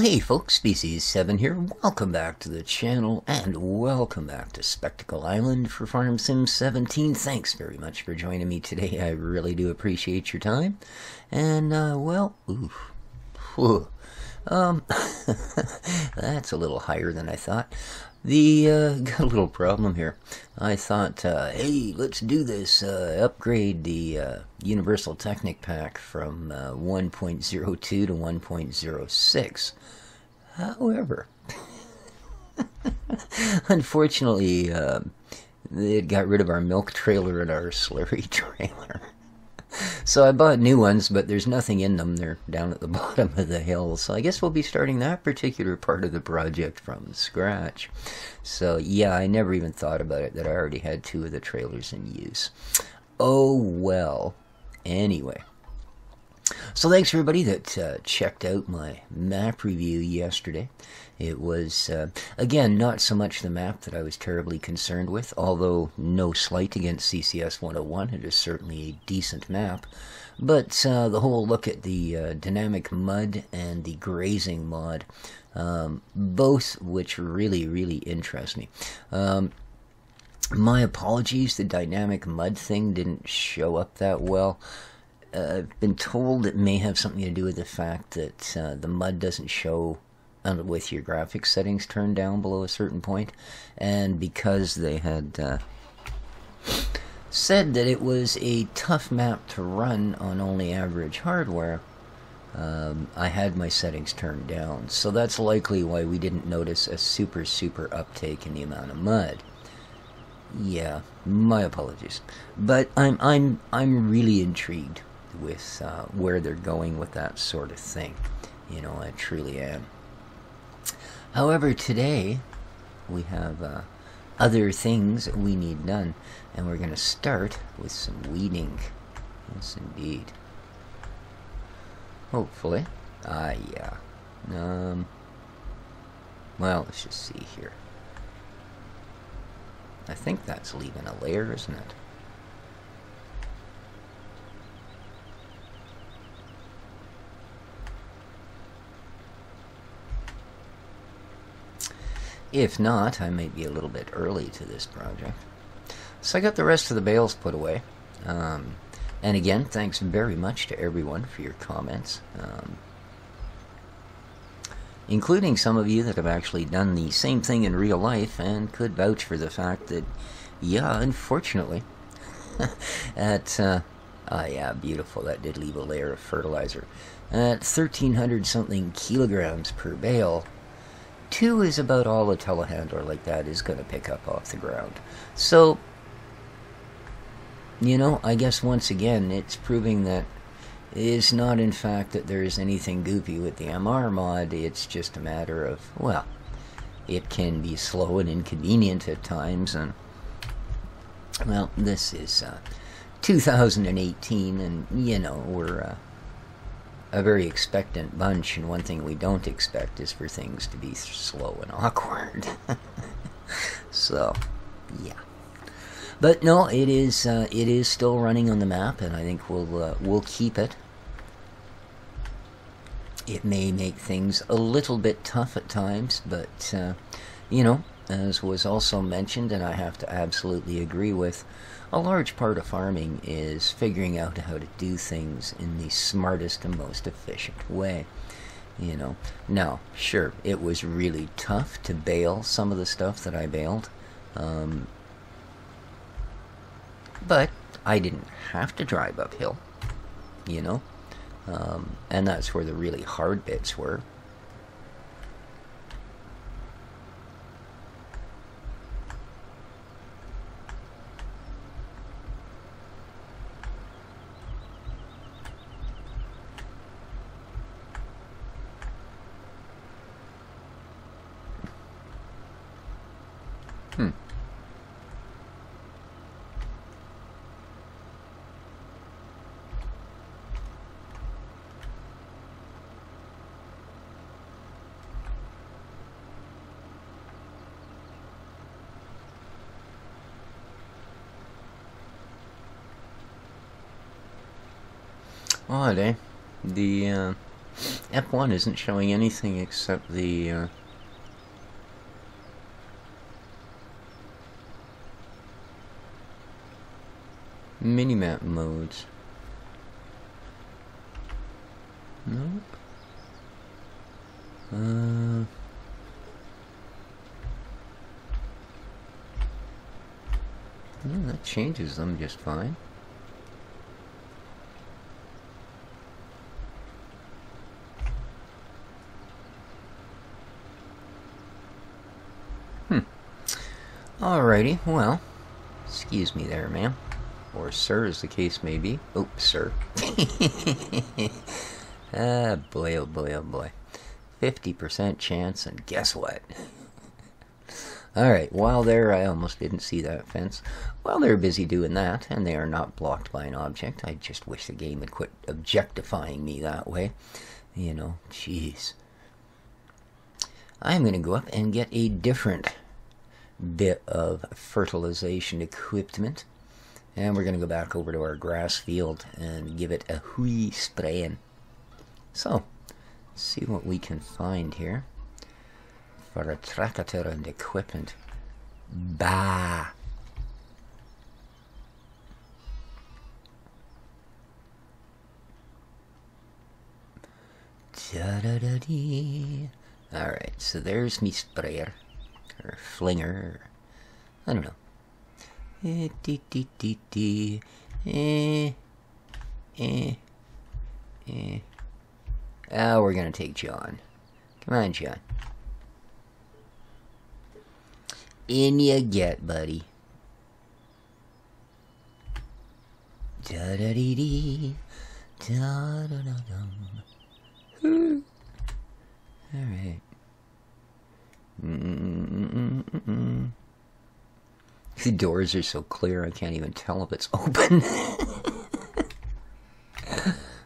Hey folks, Species 7 here. Welcome back to the channel and welcome back to Spectacle Island for Farm Sim 17. Thanks very much for joining me today. I really do appreciate your time. And, that's a little higher than I thought. Got a little problem here. I thought, hey, let's do this, upgrade the, Universal Technic Pack from, 1.02 to 1.06. However, unfortunately, it got rid of our milk trailer and our slurry trailer. So I bought new ones, but there's nothing in them. They're down at the bottom of the hill. So I guess we'll be starting that particular part of the project from scratch. So yeah, I never even thought about it, that I already had two of the trailers in use. Oh well. Anyway. So thanks everybody that checked out my map review yesterday. It was, again, not so much the map that I was terribly concerned with, although no slight against CCS 101, it is certainly a decent map. But the whole look at the dynamic mud and the grazing mod, both which really interest me. My apologies, the dynamic mud thing didn't show up that well. I've been told it may have something to do with the fact that the mud doesn't show with your graphics settings turned down below a certain point, and because they had said that it was a tough map to run on only average hardware, I had my settings turned down, so that's likely why we didn't notice a super uptake in the amount of mud. Yeah, my apologies, but I'm really intrigued with where they're going with that sort of thing. You know, I truly am. However, today we have other things that we need done, and we're going to start with some weeding. Yes, indeed. Hopefully. Yeah. Well, let's just see here. I think that's leaving a layer, isn't it? If not, I may be a little bit early to this project. So I got the rest of the bales put away. And again, thanks very much to everyone for your comments. Including some of you that have actually done the same thing in real life and could vouch for the fact that, yeah, unfortunately, at, yeah, beautiful, that did leave a layer of fertilizer. At 1,300 something kilograms per bale, 2 is about all a telehandler like that is going to pick up off the ground. So, you know, I guess once again, it's proving that it is not in fact that there is anything goofy with the MR mod, it's just a matter of, well, it can be slow and inconvenient at times, and, well, this is 2018, and, you know, we're a very expectant bunch, and one thing we don't expect is for things to be slow and awkward. So, yeah. But no, it is still running on the map, and I think we'll keep it. It may make things a little bit tough at times, but you know, as was also mentioned, and I have to absolutely agree with, a large part of farming is figuring out how to do things in the smartest and most efficient way. You know, now, sure, it was really tough to bale some of the stuff that I baled, but I didn't have to drive uphill, you know, and that's where the really hard bits were. Odd, eh? The F1 isn't showing anything except the minimap modes. Nope. Well, that changes them just fine. Alrighty, well, excuse me there, ma'am. Or sir, as the case may be. Oh, sir. Ah, boy, oh boy, oh boy. 50% chance, and guess what? Alright, while there, I almost didn't see that fence. While they're busy doing that, and they are not blocked by an object, I just wish the game would quit objectifying me that way. You know, jeez. I'm going to go up and get a different bit of fertilization equipment. And we're going to go back over to our grass field and give it a wee spraying. So, see what we can find here for a tractor and equipment. Bah! Da-da-da-dee. Alright, so there's me sprayer. Or flinger. I don't know. Oh, we're gonna take John. Come on, John. In you get, buddy. Da-da-dee-dee. Da-da-da-dum. Alright. The doors are so clear I can't even tell if it's open.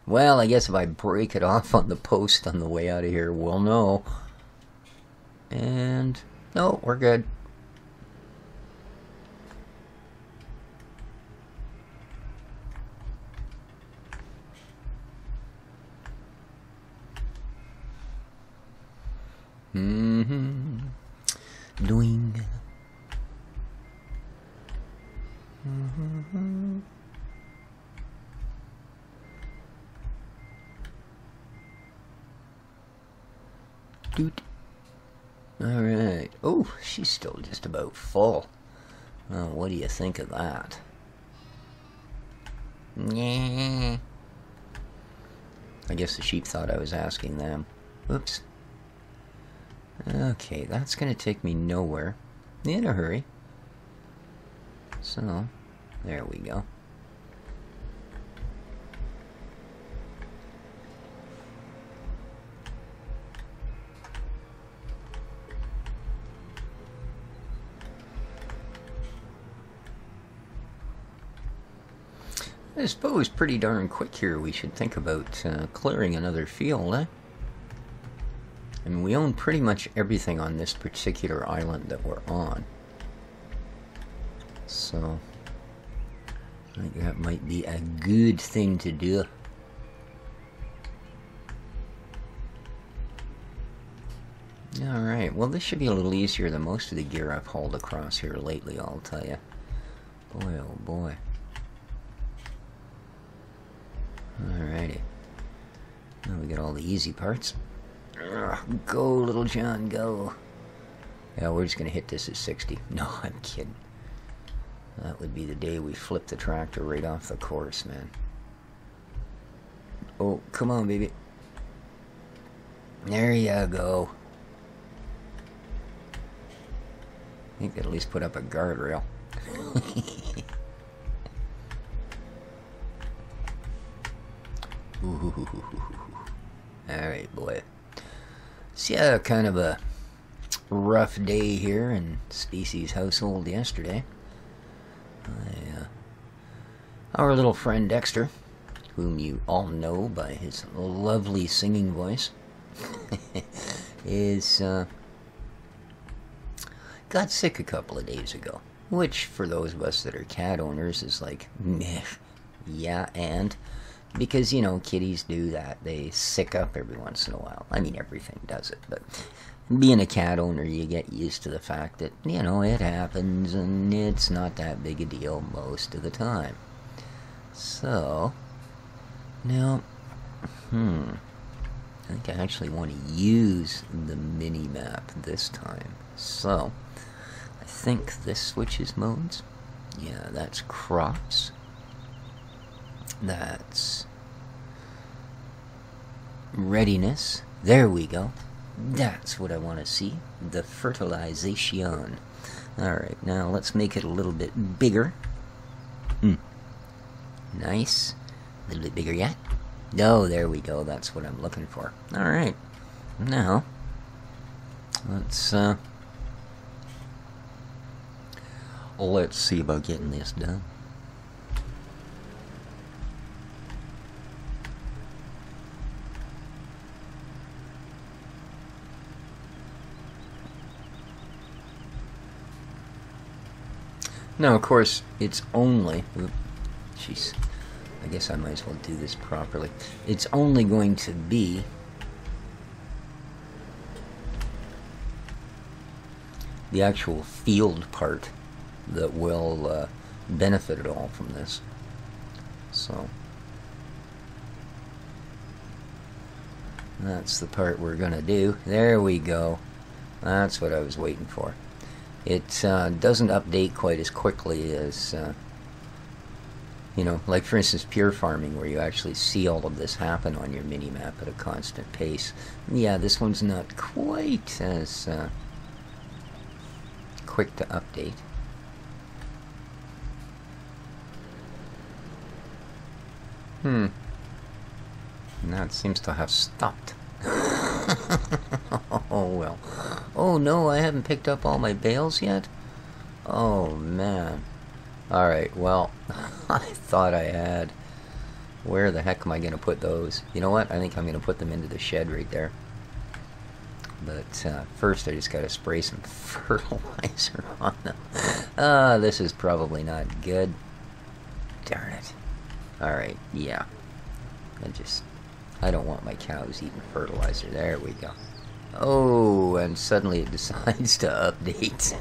Well, I guess if I break it off on the post on the way out of here, we'll know. And no, we're good. Doing. Doot. Alright. Oh, she's still just about full. Oh, what do you think of that? Yeah. I guess the sheep thought I was asking them. Oops. Okay, that's going to take me nowhere. In a hurry. So, there we go. I suppose pretty darn quick here we should think about clearing another field, eh? And we own pretty much everything on this particular island that we're on. So, I think that might be a good thing to do. Alright, well this should be a little easier than most of the gear I've hauled across here lately, I'll tell you. Boy, oh boy. Alrighty. Now we got all the easy parts. Go, little John, go. Yeah, we're just going to hit this at 60. No, I'm kidding. That would be the day we flip the tractor right off the course, man. Oh, come on, baby. There you go. I think that at least put up a guardrail. Alright, boy. So yeah, kind of a rough day here in Species household yesterday. Our little friend Dexter, whom you all know by his lovely singing voice, is got sick a couple of days ago. Which, for those of us that are cat owners, is like, meh, yeah, and Because, you know, kitties do that. They sick up every once in a while. I mean, everything does it, but being a cat owner, you get used to the fact that, you know, it happens and it's not that big a deal most of the time. So, now, I think I actually want to use the mini-map this time. So, I think this switches modes. Yeah, that's crops. That's readiness. There we go. That's what I want to see. The fertilization. Alright, now let's make it a little bit bigger. Nice. A little bit bigger yet. Oh, there we go. That's what I'm looking for. Alright. Now, let's see about getting this done. Now, of course, it's only... Jeez. I guess I might as well do this properly. It's only going to be... the actual field part that will benefit at all from this. So... that's the part we're going to do. There we go. That's what I was waiting for. It doesn't update quite as quickly as, you know, like for instance pure farming, where you actually see all of this happen on your mini-map at a constant pace. Yeah, this one's not quite as quick to update. And that seems to have stopped. Oh well. Oh no, I haven't picked up all my bales yet? Oh man. Alright, well, I thought I had. Where the heck am I going to put those? You know what? I think I'm going to put them into the shed right there. But first I just got to spray some fertilizer on them. This is probably not good. Darn it. Alright, yeah. I don't want my cows eating fertilizer. There we go. Oh, and suddenly it decides to update.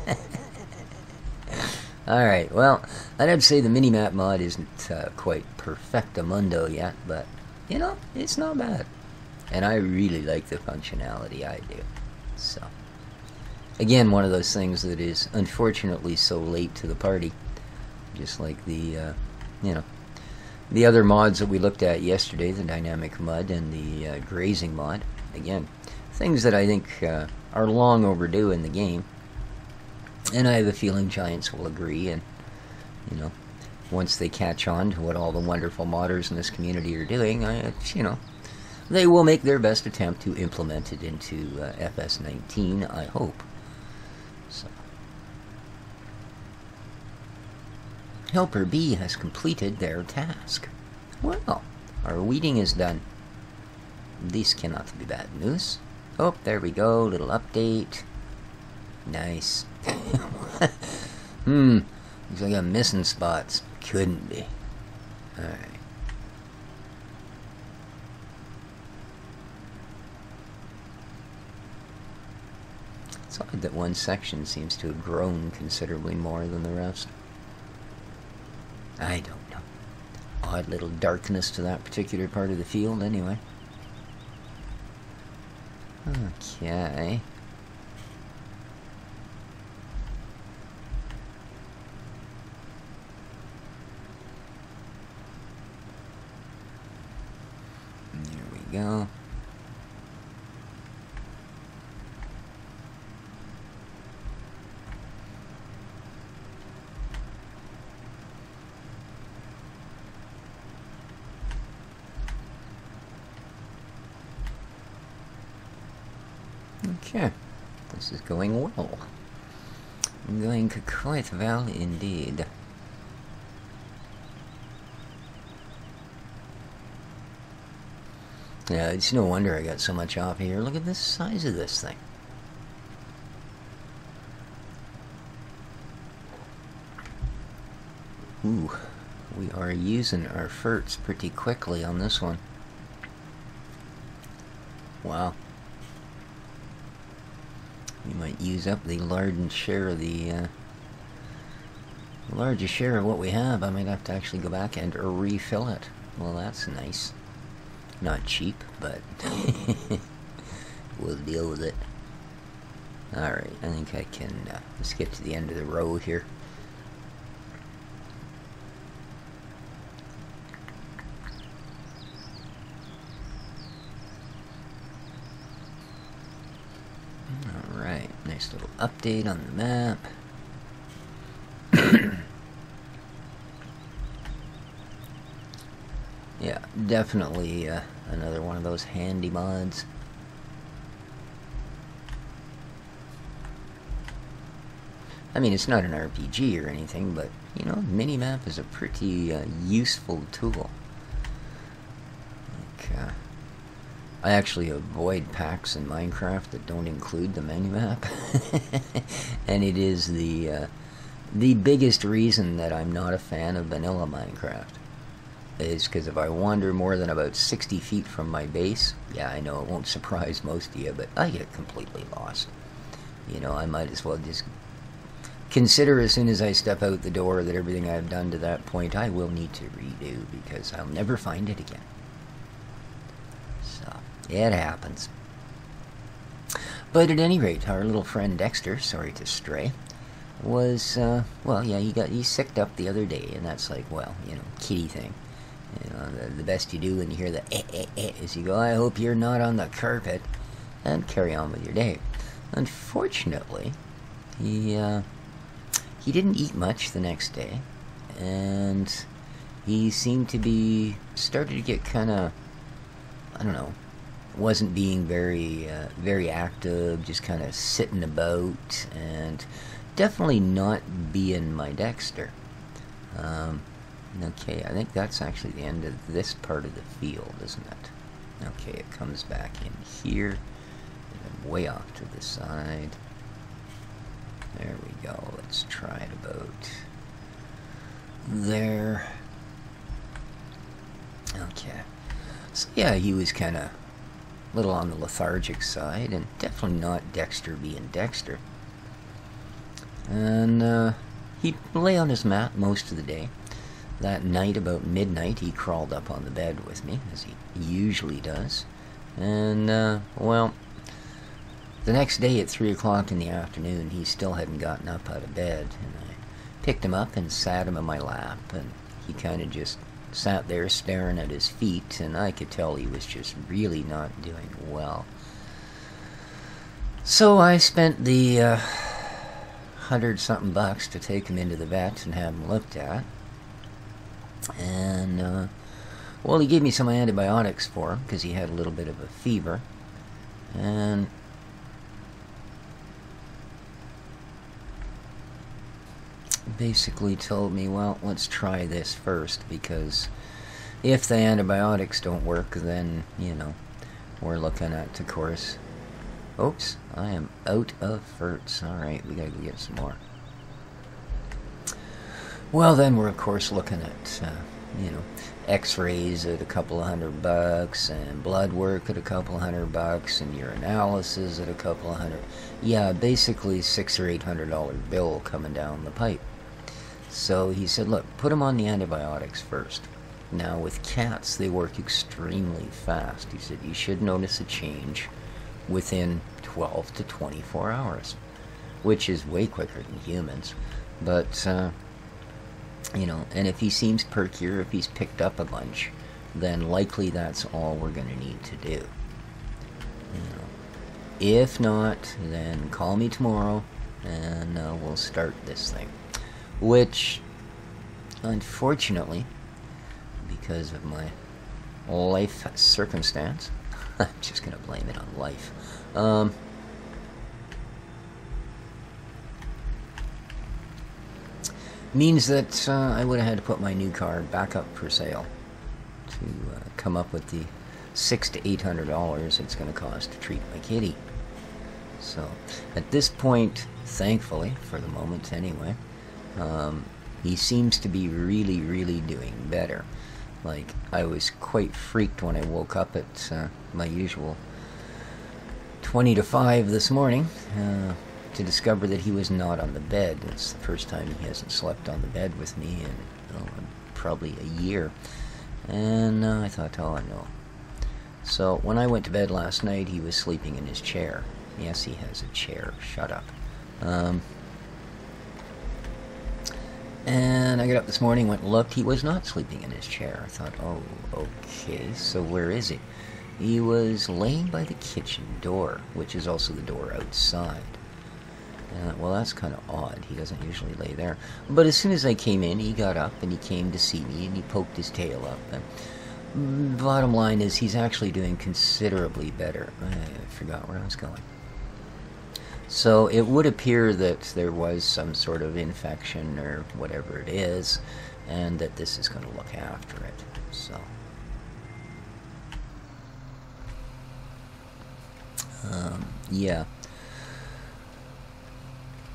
Alright, well, I'd have to say the Minimap mod isn't quite perfectamundo yet, but, you know, it's not bad. And I really like the functionality, I do. So, again, one of those things that is unfortunately so late to the party. Just like the, you know, the other mods that we looked at yesterday, the dynamic mud and the grazing mod. Again, things that I think are long overdue in the game. And I have a feeling Giants will agree, and, you know, once they catch on to what all the wonderful modders in this community are doing, you know, they will make their best attempt to implement it into FS19, I hope. So. Helper B has completed their task. Well, our weeding is done. This cannot be bad news. Oh, there we go, little update. Nice. Looks like I'm missing spots. Couldn't be. Alright. It's odd that one section seems to have grown considerably more than the rest. I don't know. Odd little darkness to that particular part of the field, anyway. Okay. There we go. Okay, this is going well. Going quite well indeed. Yeah, it's no wonder I got so much off here. Look at the size of this thing. Ooh, We are using our ferts pretty quickly on this one. Wow. We might use up the largest share of what we have. I might have to actually go back and refill it. Well, that's nice. Not cheap, but we'll deal with it. Alright, I think I can skip to the end of the row here. Alright, nice little update on the map. Yeah, definitely another one of those handy mods. I mean, it's not an RPG or anything, but, you know, minimap is a pretty useful tool. Like, I actually avoid packs in Minecraft that don't include the minimap. And it is the biggest reason that I'm not a fan of vanilla Minecraft. Is because if I wander more than about 60 feet from my base, yeah, I know it won't surprise most of you, but I get completely lost. You know, I might as well just consider as soon as I step out the door that everything I've done to that point I will need to redo, because I'll never find it again. So, it happens. But at any rate, our little friend Dexter, sorry to stray, was, well, yeah, he sicked up the other day, and that's like, well, you know, kitty thing. You know, the best you do when you hear the is you go, I hope you're not on the carpet, and carry on with your day. Unfortunately, he didn't eat much the next day, and he seemed to be started to get kind of, I don't know, wasn't being very active, just kind of sitting about, and definitely not being my Dexter. Okay, I think that's actually the end of this part of the field, isn't it? Okay, it comes back in here, and then way off to the side. There we go. Let's try it about there. Okay. So yeah, he was kind of a little on the lethargic side, and definitely not Dexter being Dexter. And he lay on his mat most of the day. That night, about midnight, he crawled up on the bed with me, as he usually does. And, well, the next day at 3 o'clock in the afternoon, he still hadn't gotten up out of bed. And I picked him up and sat him in my lap, and he kind of just sat there staring at his feet, and I could tell he was just really not doing well. So I spent the $100-something bucks to take him into the vet and have him looked at. And, well, he gave me some antibiotics for him because he had a little bit of a fever. And basically told me, well, let's try this first, because if the antibiotics don't work, then, you know, we're looking at, of course, oops, I am out of ferts. Alright, we gotta go get some more. Well, then we're, of course, looking at, you know, x-rays at a couple of $100, and blood work at a couple of $100, and urinalysis at a couple of $100. Yeah, basically $600 or $800 bill coming down the pipe. So he said, look, put him on the antibiotics first. Now, with cats, they work extremely fast. He said, you should notice a change within 12 to 24 hours, which is way quicker than humans. But, you know, and if he seems perkier, if he's picked up a bunch, then likely that's all we're going to need to do. You know, if not, then call me tomorrow, and we'll start this thing. Which, unfortunately, because of my life circumstance, I'm just going to blame it on life. Means that I would have had to put my new car back up for sale to come up with the $600 to $800 it's going to cost to treat my kitty. So, at this point, thankfully, for the moment anyway, he seems to be really, really doing better. Like, I was quite freaked when I woke up at my usual 20 to 5 this morning to discover that he was not on the bed. It's the first time he hasn't slept on the bed with me in probably a year. And I thought, oh no. So when I went to bed last night, he was sleeping in his chair. Yes, he has a chair. Shut up. And I got up this morning, went and looked. He was not sleeping in his chair. I thought, oh, okay, so where is he? He was laying by the kitchen door, which is also the door outside. Well, that's kind of odd. He doesn't usually lay there. But as soon as I came in, he got up and he came to see me and he poked his tail up. And bottom line is he's actually doing considerably better. I forgot where I was going. So it would appear that there was some sort of infection or whatever it is, and that this is going to look after it. So, yeah.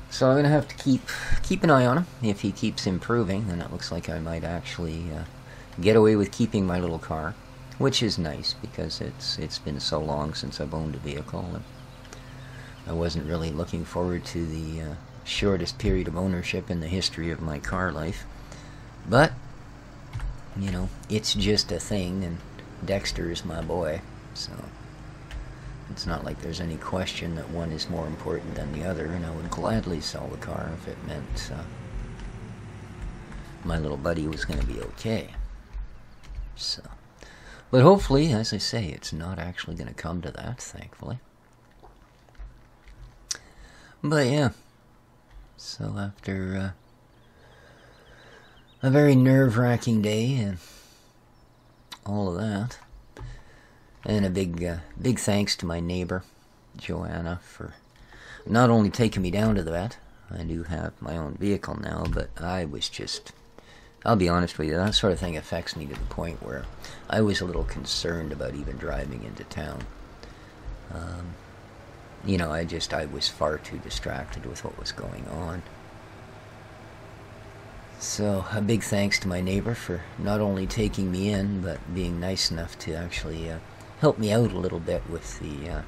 So I'm going to have to keep an eye on him. If he keeps improving, then it looks like I might actually get away with keeping my little car, which is nice because it's been so long since I've owned a vehicle. And I wasn't really looking forward to the shortest period of ownership in the history of my car life. But, you know, it's just a thing, and Dexter is my boy, so it's not like there's any question that one is more important than the other, and I would gladly sell the car if it meant my little buddy was going to be okay. So, but hopefully, as I say, it's not actually going to come to that, thankfully. But yeah, so after a very nerve-wracking day and all of that, and a big thanks to my neighbor, Joanna, for not only taking me down to the vet. I do have my own vehicle now, but I was just, I'll be honest with you, that sort of thing affects me to the point where I was a little concerned about even driving into town. You know, I was far too distracted with what was going on. So, a big thanks to my neighbor for not only taking me in, but being nice enough to actually help me out a little bit with the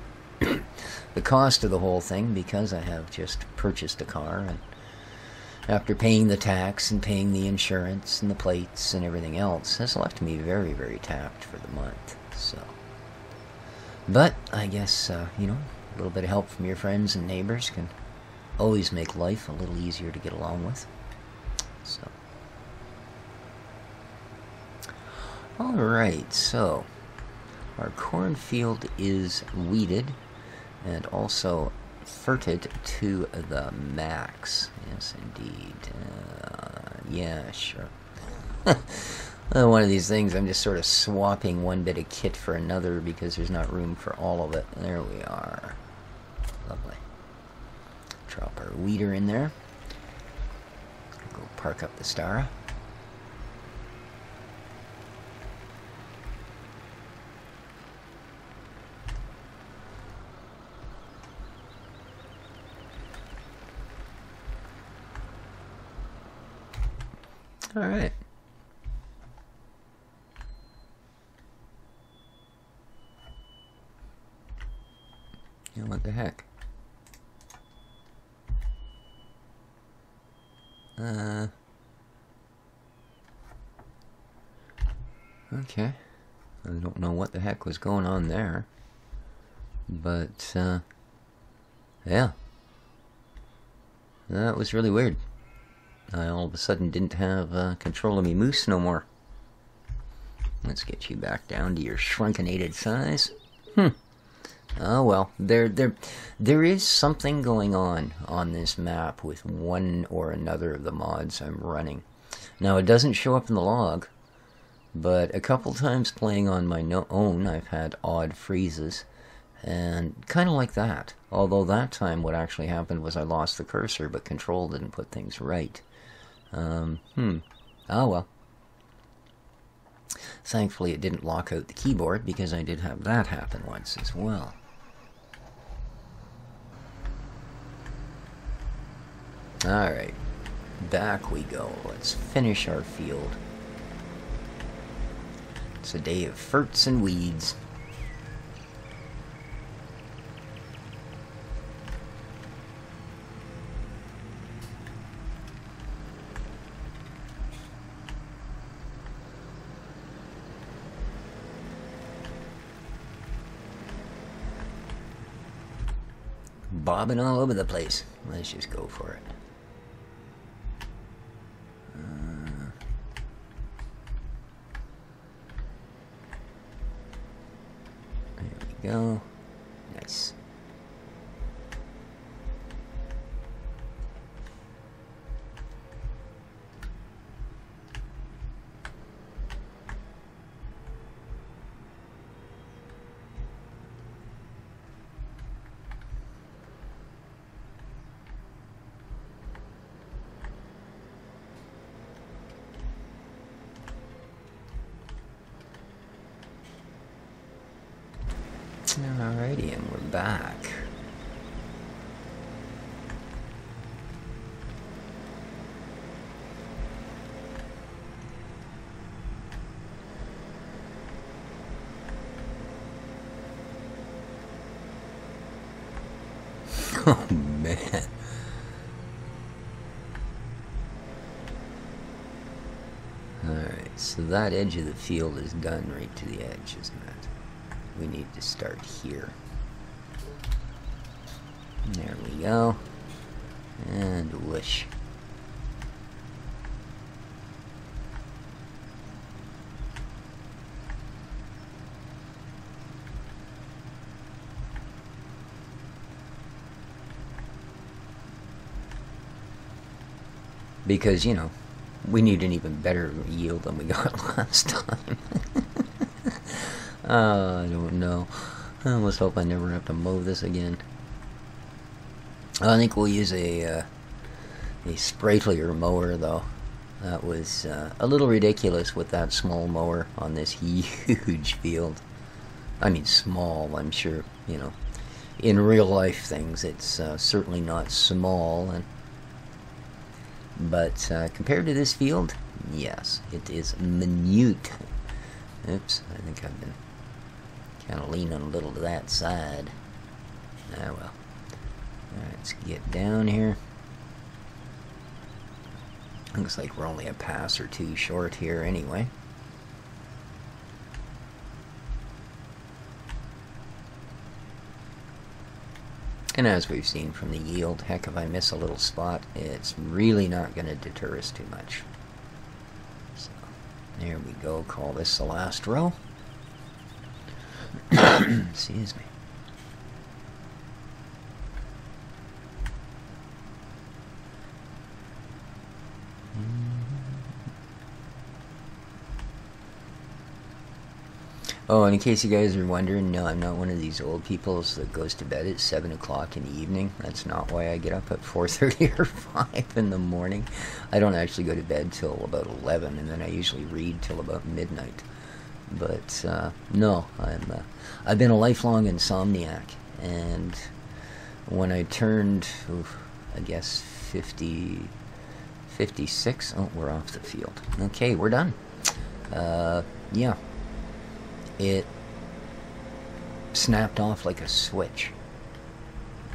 the cost of the whole thing, because I have just purchased a car, and after paying the tax and paying the insurance and the plates and everything else, has left me very, very tapped for the month. So, but I guess, you know, a little bit of help from your friends and neighbors can always make life a little easier to get along with. So, alright, so our cornfield is weeded and also ferted to the max. Yes, indeed. Yeah, sure. One of these things, I'm just sort of swapping one bit of kit for another because there's not room for all of it. There we are. Lovely. Drop our weeder in there. Go park up the Stara. All right. Yeah, what the heck? Okay. I don't know what the heck was going on there. But, yeah. That was really weird. I all of a sudden didn't have control of me moose no more. Let's get you back down to your shrunkinated size. Oh well, there is something going on this map with one or another of the mods I'm running. Now it doesn't show up in the log, but a couple times playing on my own I've had odd freezes, and kind of like that. Although that time what actually happened was I lost the cursor, but control didn't put things right. Oh well. Thankfully it didn't lock out the keyboard, because I did have that happen once as well. Alright. back we go. Let's finish our field. It's a day of ferts and weeds. Bobbing all over the place. Let's just go for it. There we go. Nice. Alrighty, and we're back. Oh man. Alright, so that edge of the field is done right to the edge, isn't it? We need to start here. There we go. And whoosh. Because, you know, we need an even better yield than we got last time. I don't know. I almost hope I never have to mow this again. I think we'll use a sprightlier mower, though. That was a little ridiculous with that small mower on this huge field. I mean, small, I'm sure, you know. In real life things, it's certainly not small. But compared to this field, yes, it is minute. Oops, I think I've been kind of leaning a little to that side. Ah, well. Alright, let's get down here. Looks like we're only a pass or two short here anyway. And as we've seen from the yield, heck, if I miss a little spot, it's really not going to deter us too much. So, there we go. Call this the last row. Excuse me. Oh, and in case you guys are wondering, no, I'm not one of these old people that goes to bed at 7 o'clock in the evening. That's not why I get up at 4:30 or 5 in the morning. I don't actually go to bed till about 11, and then I usually read till about midnight. But, no, I've been a lifelong insomniac, and when I turned, I guess, 56, oh, we're off the field. Okay, we're done. Yeah. It snapped off like a switch,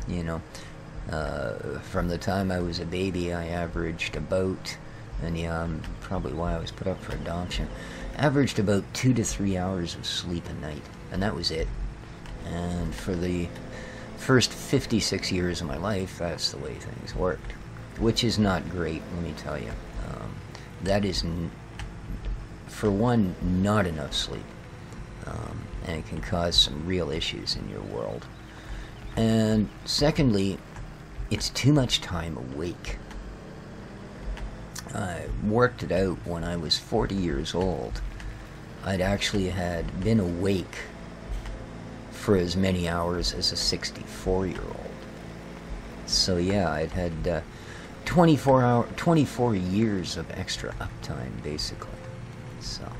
you know. From the time I was a baby, I averaged about, and yeah, probably why I was put up for adoption, averaged about 2 to 3 hours of sleep a night, and that was it. And for the first 56 years of my life, that's the way things worked, which is not great, let me tell you. That is, for one, not enough sleep. And it can cause some real issues in your world. And secondly, it's too much time awake. I worked it out when I was 40 years old. I'd actually had been awake for as many hours as a 64-year-old. So yeah, I'd had 24 years of extra uptime, basically. So.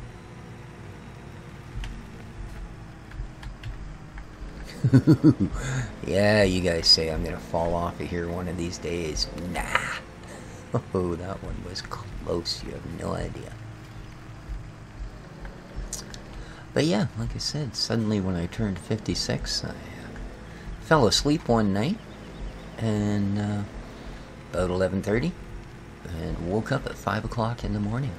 Yeah, you guys say I'm gonna fall off of here one of these days. Nah. Oh, that one was close. You have no idea. But yeah, like I said, suddenly when I turned 56, I fell asleep one night, and about 11:30, and woke up at 5 o'clock in the morning.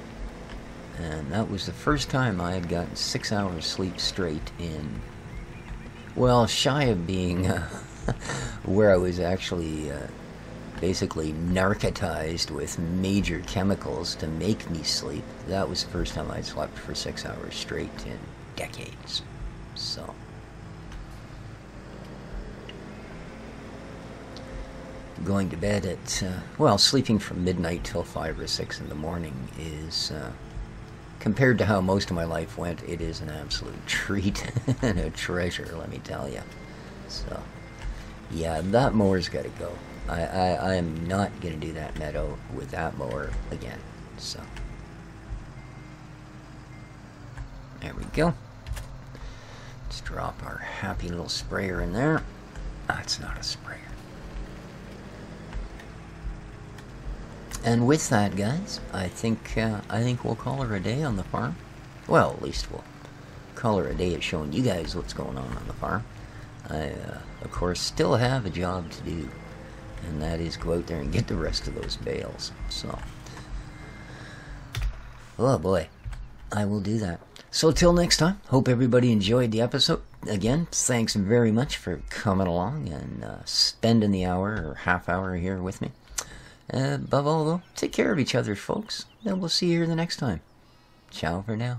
And that was the first time I had gotten 6 hours sleep straight in, well, shy of being where I was actually basically narcotized with major chemicals to make me sleep. That was the first time I'd slept for 6 hours straight in decades. So going to bed at, well, sleeping from midnight till 5 or 6 in the morning is, compared to how most of my life went, it is an absolute treat and a treasure, let me tell you. So, yeah, that mower's got to go. I am not going to do that meadow with that mower again. So, there we go. Let's drop our happy little sprayer in there. That's not a sprayer. And with that, guys, I think we'll call her a day on the farm. Well, at least we'll call her a day at showing you guys what's going on the farm. I, of course, still have a job to do, and that is go out there and get the rest of those bales. So, oh boy, I will do that. So till next time, hope everybody enjoyed the episode. Again, thanks very much for coming along and spending the hour or half hour here with me. Above all, though, take care of each other, folks, and we'll see you here the next time. Ciao for now.